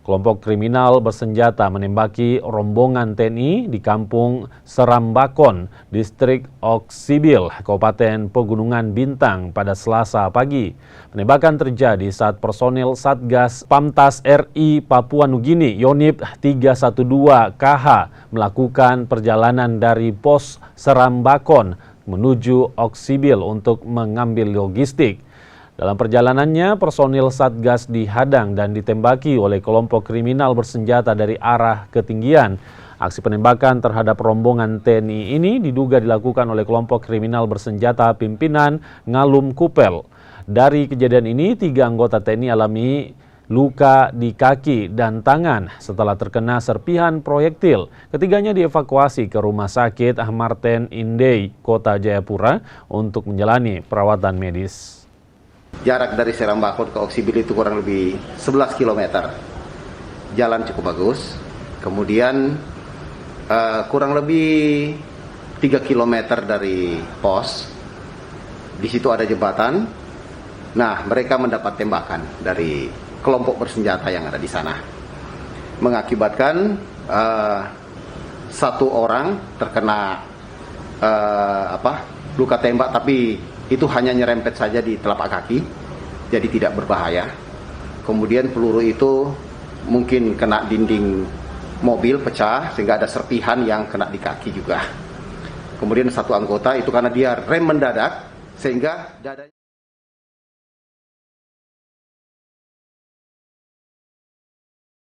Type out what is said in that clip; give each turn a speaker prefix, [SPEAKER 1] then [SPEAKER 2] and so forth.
[SPEAKER 1] Kelompok kriminal bersenjata menembaki rombongan TNI di kampung Serambakon, distrik Oksibil, Kabupaten Pegunungan Bintang pada Selasa pagi. Penembakan terjadi saat personil Satgas Pamtas RI Papua Nugini Yonif 312 KH melakukan perjalanan dari pos Serambakon menuju Oksibil untuk mengambil logistik. Dalam perjalanannya, personil Satgas dihadang dan ditembaki oleh kelompok kriminal bersenjata dari arah ketinggian. Aksi penembakan terhadap rombongan TNI ini diduga dilakukan oleh kelompok kriminal bersenjata pimpinan Ngalum Kupel. Dari kejadian ini, 3 anggota TNI alami luka di kaki dan tangan setelah terkena serpihan proyektil. Ketiganya dievakuasi ke Rumah Sakit Martin Inday, Kota Jayapura untuk menjalani perawatan medis.
[SPEAKER 2] Jarak dari Serambakon ke Oksibil itu kurang lebih 11 km. Jalan cukup bagus. Kemudian kurang lebih 3 km dari pos. Di situ ada jembatan. Nah, mereka mendapat tembakan dari kelompok bersenjata yang ada di sana. Mengakibatkan 1 orang terkena luka tembak, tapi itu hanya nyerempet saja di telapak kaki, jadi tidak berbahaya. Kemudian peluru itu mungkin kena dinding mobil, pecah, sehingga ada serpihan yang kena di kaki juga. Kemudian 1 anggota itu karena dia rem mendadak, sehingga dadanya